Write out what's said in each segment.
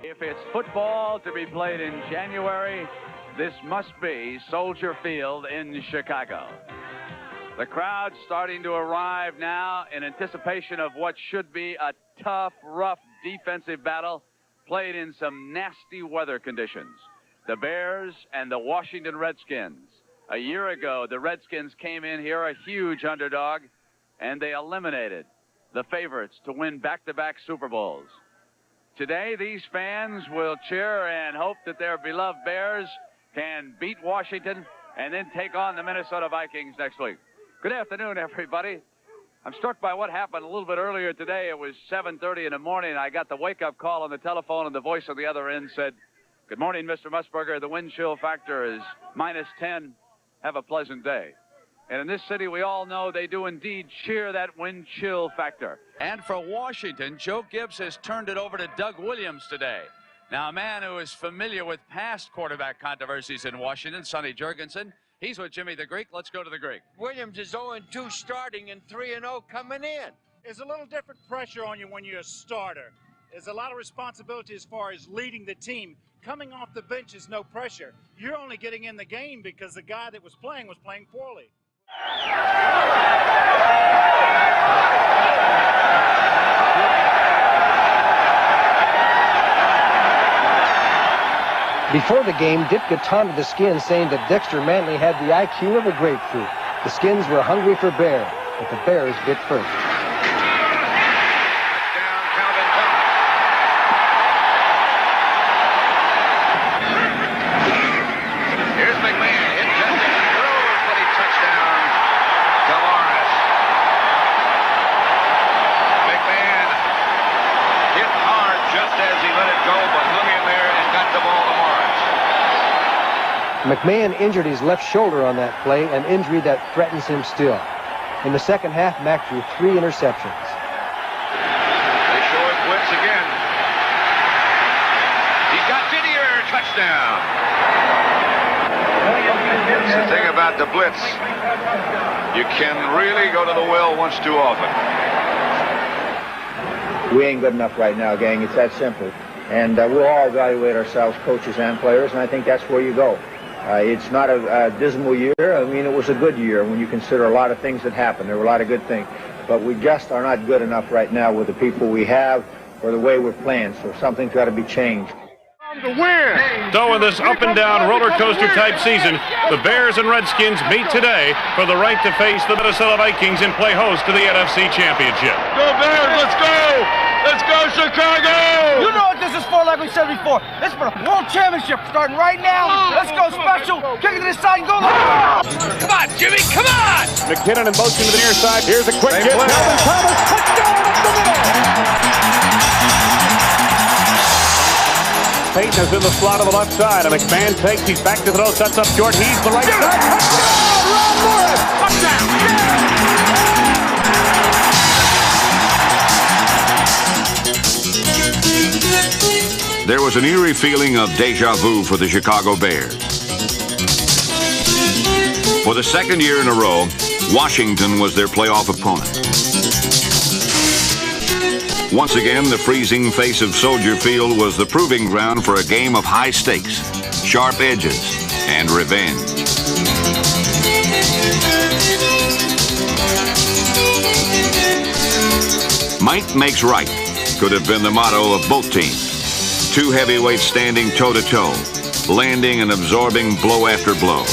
If it's football to be played in January, this must be Soldier Field in Chicago. The crowd's starting to arrive now in anticipation of what should be a tough, rough defensive battle played in some nasty weather conditions. The Bears and the Washington Redskins. A year ago, the Redskins came in here a huge underdog, and they eliminated the favorites to win back-to-back Super Bowls. Today, these fans will cheer and hope that their beloved Bears can beat Washington and then take on the Minnesota Vikings next week. Good afternoon, everybody. I'm struck by what happened a little bit earlier today. It was 7:30 in the morning. I got the wake-up call on the telephone, and the voice on the other end said, "Good morning, Mr. Musburger. The wind chill factor is -10. Have a pleasant day." And in this city, we all know they do indeed cheer that wind chill factor. And for Washington, Joe Gibbs has turned it over to Doug Williams today. Now, a man who is familiar with past quarterback controversies in Washington, Sonny Jurgensen. He's with Jimmy the Greek. Let's go to the Greek. Williams is 0-2 starting and 3-0 coming in. There's a little different pressure on you when you're a starter. There's a lot of responsibility as far as leading the team. Coming off the bench is no pressure. You're only getting in the game because the guy that was playing poorly. Before the game, Dick got taunted the Skins, saying that Dexter Manley had the IQ of a grapefruit. The Skins were hungry for Bear, but the Bears bit first. Here's McMahon, hit Justin, throws for the touchdown to Lawrence. McMahon hit hard just as he let it go, but hung in there and got the ball to Lawrence. McMahon injured his left shoulder on that play, an injury that threatens him still. In the second half, Mack threw 3 interceptions. They show him blitz again. He's got Didier, touchdown. That's the thing about the blitz. You can really go to the well once too often. We ain't good enough right now, gang. It's that simple. And we'll all evaluate ourselves, coaches and players, and I think that's where you go. It's not a dismal year. I mean, it was a good year when you consider a lot of things that happened. There were a lot of good things. But we just are not good enough right now with the people we have or the way we're playing. So something's got to be changed. To win. So in this up and down roller coaster type season, the Bears and Redskins meet today for the right to face the Minnesota Vikings and play host to the NFC Championship. Go Bears, let's go! Let's go Chicago! You know what this is for, like we said before. This is for the World Championship starting right now. Let's go special. Kick it to the side and go. Come on, Jimmy, come on! McKinnon in motion to the near side. Here's a quick hit. Melvin Thomas, touchdown up the middle. Peyton is in the slot on the left side. And McMahon takes. He's back to throw. Sets up short. He's the right side. Touchdown! Ron Morris! Touchdown! There was an eerie feeling of deja vu for the Chicago Bears. For the second year in a row, Washington was their playoff opponent. Once again, the freezing face of Soldier Field was the proving ground for a game of high stakes, sharp edges, and revenge. Might makes right could have been the motto of both teams. 2 heavyweights standing toe-to-toe, landing and absorbing blow after blow.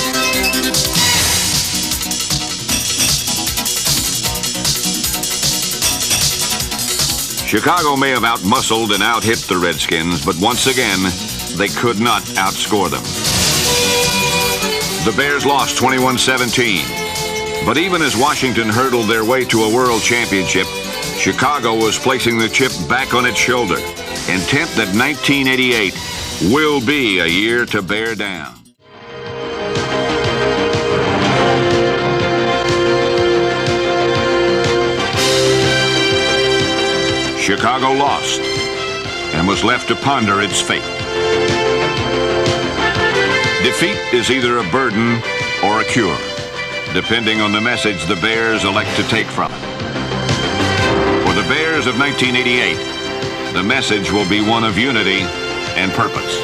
Chicago may have outmuscled and out-hit the Redskins, but once again, they could not outscore them. The Bears lost 21-17, but even as Washington hurdled their way to a world championship, Chicago was placing the chip back on its shoulder, intent that 1988 will be a year to bear down. Chicago lost and was left to ponder its fate. Defeat is either a burden or a cure, depending on the message the Bears elect to take from it. For the Bears of 1988, the message will be one of unity and purpose.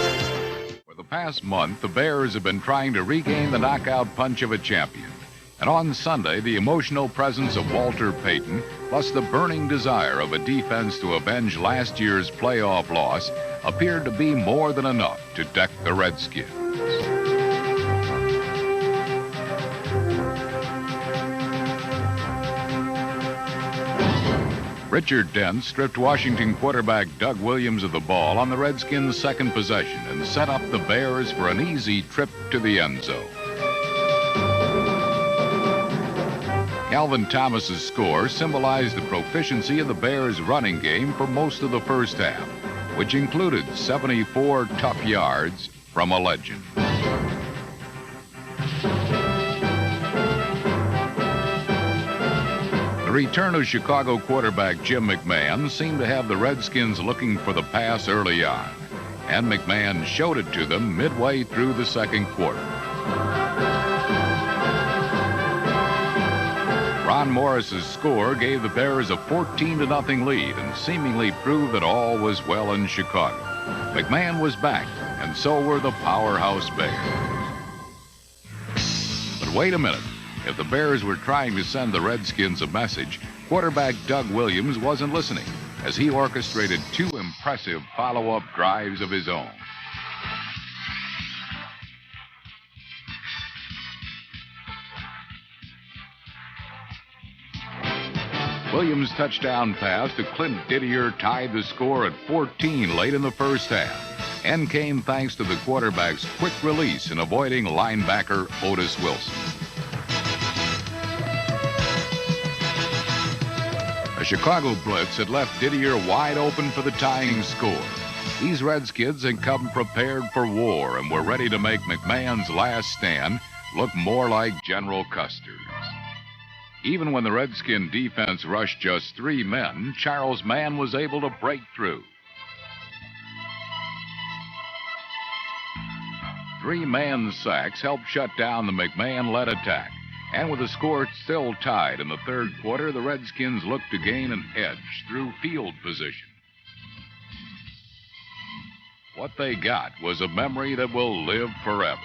For the past month, the Bears have been trying to regain the knockout punch of a champion. And on Sunday, the emotional presence of Walter Payton, plus the burning desire of a defense to avenge last year's playoff loss, appeared to be more than enough to deck the Redskins. Richard Dent stripped Washington quarterback Doug Williams of the ball on the Redskins' second possession and set up the Bears for an easy trip to the end zone. Calvin Thomas's score symbolized the proficiency of the Bears' running game for most of the first half, which included 74 tough yards from a legend. The return of Chicago quarterback Jim McMahon seemed to have the Redskins looking for the pass early on, and McMahon showed it to them midway through the second quarter. Ron Morris's score gave the Bears a 14-0 lead and seemingly proved that all was well in Chicago. McMahon was back, and so were the powerhouse Bears. But wait a minute. If the Bears were trying to send the Redskins a message, quarterback Doug Williams wasn't listening, as he orchestrated two impressive follow-up drives of his own. Williams' touchdown pass to Clint Didier tied the score at 14 late in the first half, and came thanks to the quarterback's quick release in avoiding linebacker Otis Wilson. A Chicago blitz had left Didier wide open for the tying score. These Redskins had come prepared for war and were ready to make McMahon's last stand look more like General Custer's. Even when the Redskin defense rushed just 3 men, Charles Mann was able to break through. 3-man sacks helped shut down the McMahon-led attack. And with the score still tied in the third quarter, the Redskins looked to gain an edge through field position. What they got was a memory that will live forever.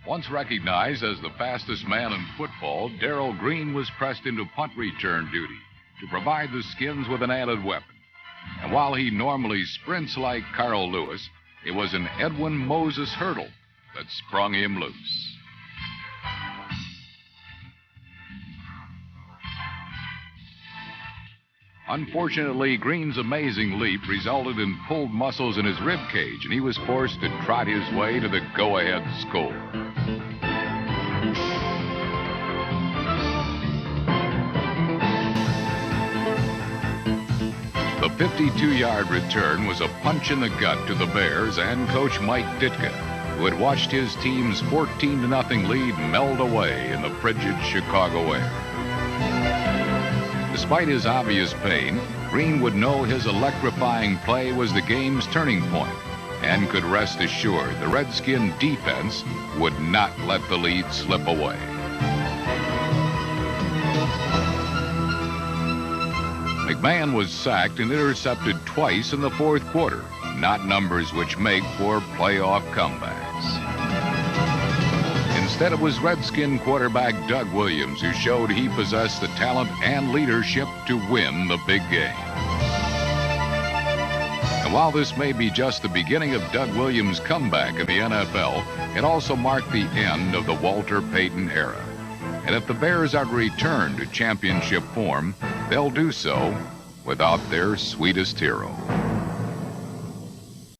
Once recognized as the fastest man in football, Darrell Green was pressed into punt return duty to provide the Skins with an added weapon. And while he normally sprints like Carl Lewis, it was an Edwin Moses hurdle that sprung him loose. Unfortunately, Green's amazing leap resulted in pulled muscles in his rib cage, and he was forced to trot his way to the go-ahead score. The 52-yard return was a punch in the gut to the Bears and coach Mike Ditka, who had watched his team's 14-0 lead melt away in the frigid Chicago air. Despite his obvious pain, Green would know his electrifying play was the game's turning point and could rest assured the Redskin defense would not let the lead slip away. McMahon was sacked and intercepted twice in the fourth quarter, not numbers which make for playoff comebacks. Instead, it was Redskin quarterback Doug Williams who showed he possessed the talent and leadership to win the big game. And while this may be just the beginning of Doug Williams' comeback in the NFL, it also marked the end of the Walter Payton era. And if the Bears are to return to championship form, they'll do so without their sweetest hero.